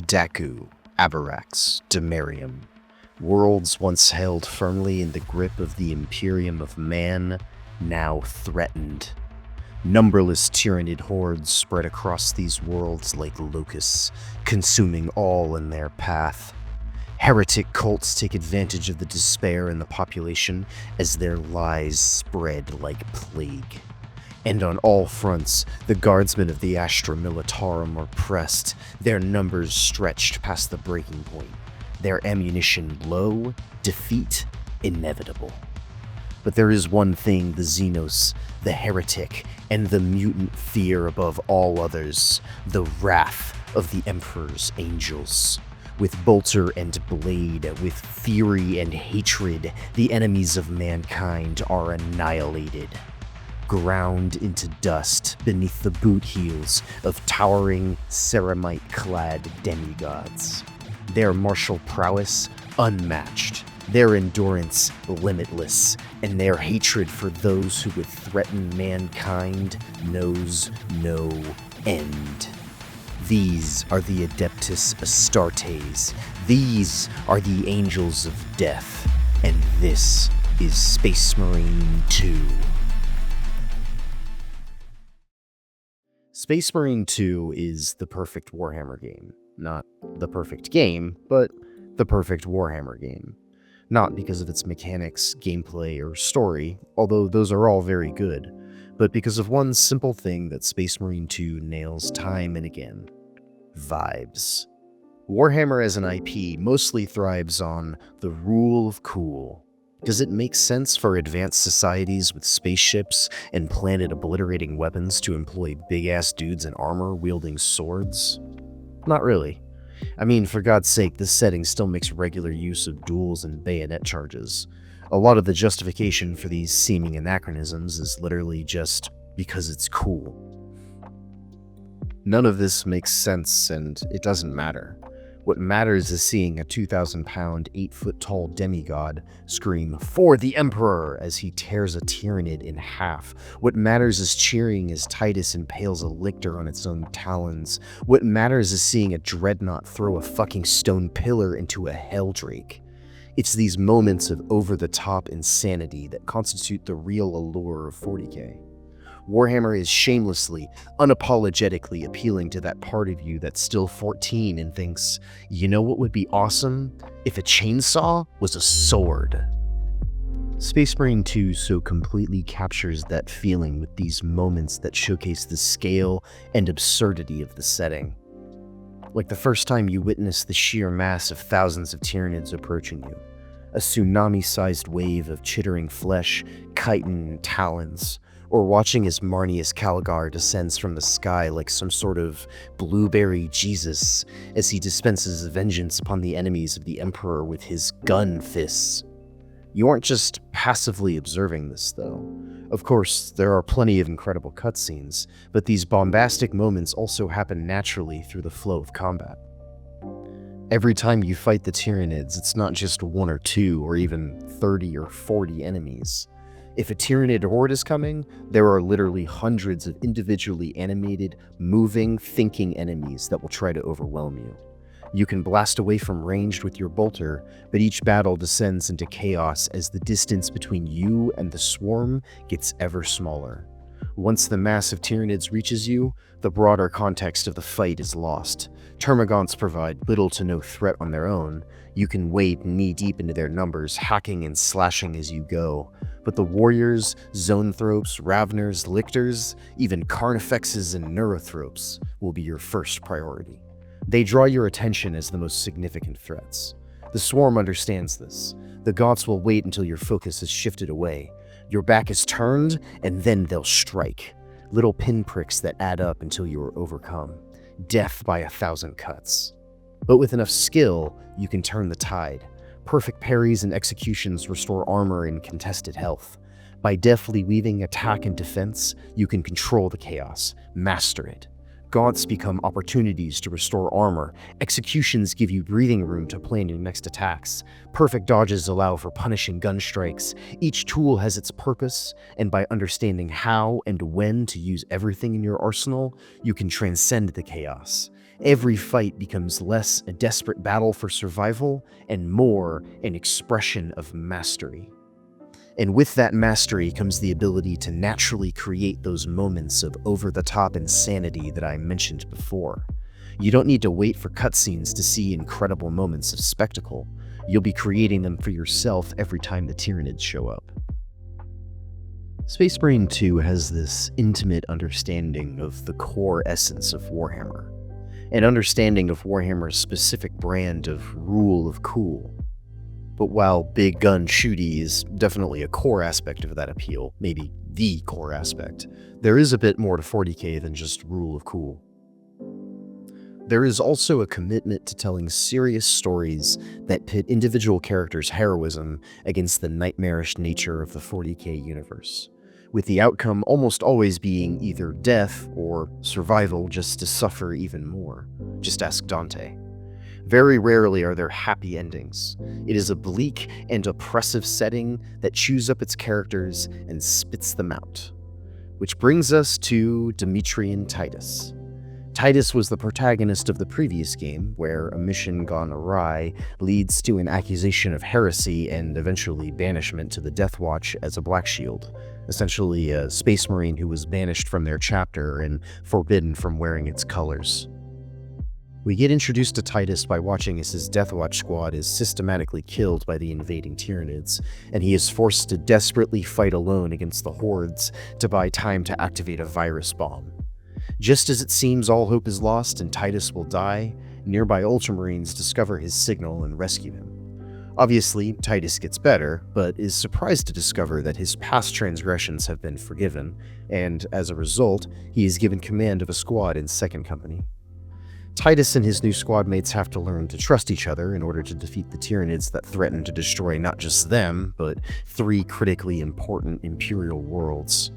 Daku, Abarax, Demarium. Worlds once held firmly in the grip of the Imperium of Man, now threatened. Numberless tyrannid hordes spread across these worlds like locusts, consuming all in their path. Heretic cults take advantage of the despair in the population as their lies spread like plague. And on all fronts, the guardsmen of the Astra Militarum are pressed, their numbers stretched past the breaking point, their ammunition low, defeat inevitable. But there is one thing the Xenos, the Heretic, and the Mutant fear above all others: the wrath of the Emperor's angels. With bolter and blade, with fury and hatred, the enemies of mankind are annihilated, ground into dust beneath the boot heels of towering, ceramite-clad demigods. Their martial prowess unmatched, their endurance limitless, and their hatred for those who would threaten mankind knows no end. These are the Adeptus Astartes. These are the Angels of Death. And this is Space Marine 2. Space Marine 2 is the perfect Warhammer game. Not the perfect game, but the perfect Warhammer game. Not because of its mechanics, gameplay, or story, although those are all very good, but because of one simple thing that Space Marine 2 nails time and again: vibes. Warhammer as an IP mostly thrives on the rule of cool. Does it make sense for advanced societies with spaceships and planet-obliterating weapons to employ big-ass dudes in armor wielding swords? Not really. I mean, for God's sake, this setting still makes regular use of duels and bayonet charges. A lot of the justification for these seeming anachronisms is literally just because it's cool. None of this makes sense, and it doesn't matter. What matters is seeing a 2,000-pound, 8-foot-tall demigod scream, "For the Emperor!" as he tears a Tyrannid in half. What matters is cheering as Titus impales a lictor on its own talons. What matters is seeing a dreadnought throw a fucking stone pillar into a Helldrake. It's these moments of over-the-top insanity that constitute the real allure of 40k. Warhammer is shamelessly, unapologetically appealing to that part of you that's still 14 and thinks, you know what would be awesome? If a chainsaw was a sword. Space Marine 2 so completely captures that feeling with these moments that showcase the scale and absurdity of the setting. Like the first time you witness the sheer mass of thousands of Tyranids approaching you. A tsunami-sized wave of chittering flesh, chitin talons. Or watching as Marnius Calgar descends from the sky like some sort of blueberry Jesus as he dispenses vengeance upon the enemies of the Emperor with his gun fists. You aren't just passively observing this, though. Of course, there are plenty of incredible cutscenes, but these bombastic moments also happen naturally through the flow of combat. Every time you fight the Tyranids, it's not just one or two or even 30 or 40 enemies. If a Tyrannid horde is coming, there are literally hundreds of individually animated, moving, thinking enemies that will try to overwhelm you. You can blast away from range with your bolter, but each battle descends into chaos as the distance between you and the swarm gets ever smaller. Once the mass of Tyranids reaches you, the broader context of the fight is lost. Termagants provide little to no threat on their own. You can wade knee-deep into their numbers, hacking and slashing as you go. But the warriors, zoanthropes, raveners, lictors, even carnifexes and neurothropes will be your first priority. They draw your attention as the most significant threats. The swarm understands this. The Goths will wait until your focus has shifted away. Your back is turned, and then they'll strike. Little pinpricks that add up until you are overcome. Death by 1,000 cuts. But with enough skill, you can turn the tide. Perfect parries and executions restore armor and contested health. By deftly weaving attack and defense, you can control the chaos, master it. Gaunts become opportunities to restore armor. Executions give you breathing room to plan your next attacks. Perfect dodges allow for punishing gun strikes. Each tool has its purpose, and by understanding how and when to use everything in your arsenal, you can transcend the chaos. Every fight becomes less a desperate battle for survival and more an expression of mastery. And with that mastery comes the ability to naturally create those moments of over-the-top insanity that I mentioned before. You don't need to wait for cutscenes to see incredible moments of spectacle. You'll be creating them for yourself every time the Tyranids show up. Space Marine 2 has this intimate understanding of the core essence of Warhammer, an understanding of Warhammer's specific brand of rule of cool. But while big gun shooty is definitely a core aspect of that appeal, maybe the core aspect, there is a bit more to 40k than just rule of cool. There is also a commitment to telling serious stories that pit individual characters' heroism against the nightmarish nature of the 40k universe, with the outcome almost always being either death or survival just to suffer even more. Just ask Dante. Very rarely are there happy endings. It is a bleak and oppressive setting that chews up its characters and spits them out. Which brings us to Demetrian Titus. Titus was the protagonist of the previous game, where a mission gone awry leads to an accusation of heresy and eventually banishment to the Death Watch as a Black Shield, essentially a space marine who was banished from their chapter and forbidden from wearing its colors. We get introduced to Titus by watching as his Death Watch squad is systematically killed by the invading Tyranids, and he is forced to desperately fight alone against the hordes to buy time to activate a virus bomb. Just as it seems all hope is lost and Titus will die, nearby Ultramarines discover his signal and rescue him. Obviously, Titus gets better, but is surprised to discover that his past transgressions have been forgiven, and as a result, he is given command of a squad in 2nd Company. Titus and his new squad mates have to learn to trust each other in order to defeat the Tyranids that threaten to destroy not just them, but 3 critically important Imperial worlds.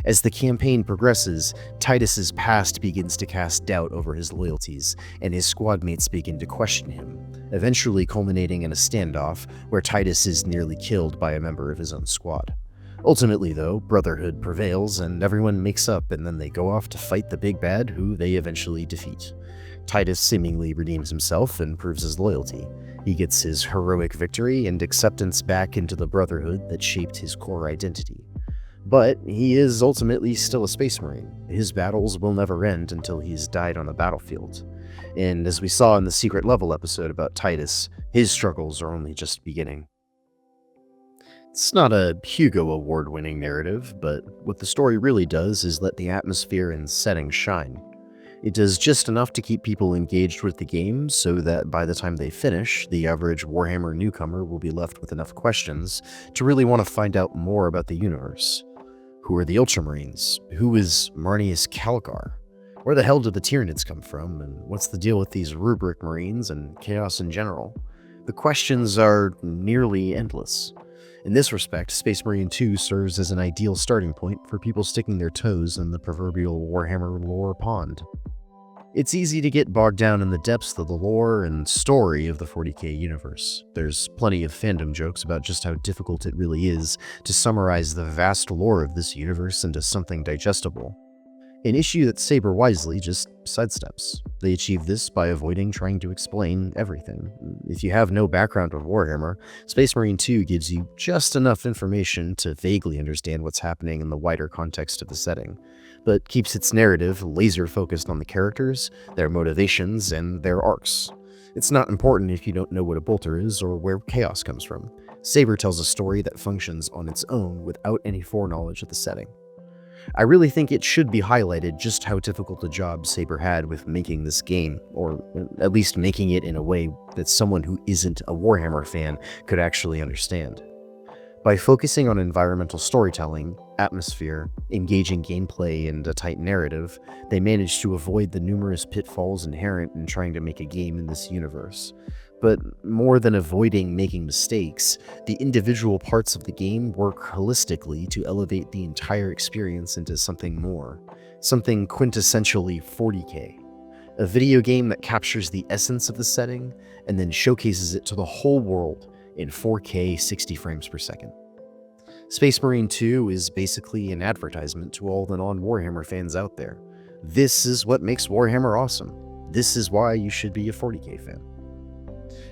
As the campaign progresses, Titus's past begins to cast doubt over his loyalties, and his squad mates begin to question him, eventually culminating in a standoff where Titus is nearly killed by a member of his own squad. Ultimately, though, brotherhood prevails and everyone makes up, and then they go off to fight the big bad, who they eventually defeat. Titus seemingly redeems himself and proves his loyalty. He gets his heroic victory and acceptance back into the brotherhood that shaped his core identity. But he is ultimately still a space marine. His battles will never end until he's died on the battlefield. And as we saw in the secret level episode about Titus, his struggles are only just beginning. It's not a Hugo Award-winning narrative, but what the story really does is let the atmosphere and setting shine. It does just enough to keep people engaged with the game so that by the time they finish, the average Warhammer newcomer will be left with enough questions to really want to find out more about the universe. Who are the Ultramarines? Who is Marnius Calgar? Where the hell did the Tyranids come from? And what's the deal with these Rubric Marines and Chaos in general? The questions are nearly endless. In this respect, Space Marine 2 serves as an ideal starting point for people sticking their toes in the proverbial Warhammer lore pond. It's easy to get bogged down in the depths of the lore and story of the 40k universe. There's plenty of fandom jokes about just how difficult it really is to summarize the vast lore of this universe into something digestible. An issue that Saber wisely just sidesteps. They achieve this by avoiding trying to explain everything. If you have no background of Warhammer, Space Marine 2 gives you just enough information to vaguely understand what's happening in the wider context of the setting, but keeps its narrative laser-focused on the characters, their motivations, and their arcs. It's not important if you don't know what a bolter is or where chaos comes from. Saber tells a story that functions on its own without any foreknowledge of the setting. I really think it should be highlighted just how difficult a job Saber had with making this game, or at least making it in a way that someone who isn't a Warhammer fan could actually understand. By focusing on environmental storytelling, atmosphere, engaging gameplay, and a tight narrative, they managed to avoid the numerous pitfalls inherent in trying to make a game in this universe. But more than avoiding making mistakes, the individual parts of the game work holistically to elevate the entire experience into something more, something quintessentially 40k. A video game that captures the essence of the setting and then showcases it to the whole world in 4K 60 frames per second. Space Marine 2 is basically an advertisement to all the non-Warhammer fans out there. This is what makes Warhammer awesome. This is why you should be a 40k fan.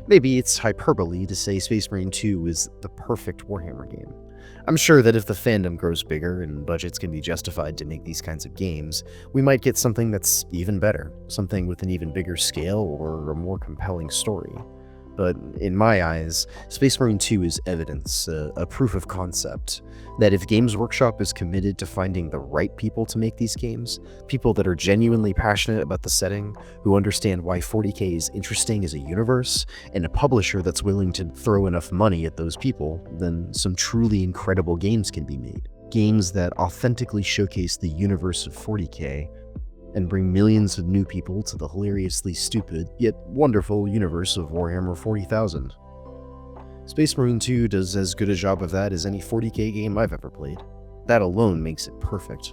Maybe it's hyperbole to say Space Marine 2 is the perfect Warhammer game. I'm sure that if the fandom grows bigger and budgets can be justified to make these kinds of games, we might get something that's even better, something with an even bigger scale or a more compelling story. But in my eyes, Space Marine 2 is evidence, a proof of concept, that if Games Workshop is committed to finding the right people to make these games, people that are genuinely passionate about the setting, who understand why 40k is interesting as a universe, and a publisher that's willing to throw enough money at those people, then some truly incredible games can be made. Games that authentically showcase the universe of 40k and bring millions of new people to the hilariously stupid, yet wonderful universe of Warhammer 40,000. Space Marine 2 does as good a job of that as any 40k game I've ever played. That alone makes it perfect.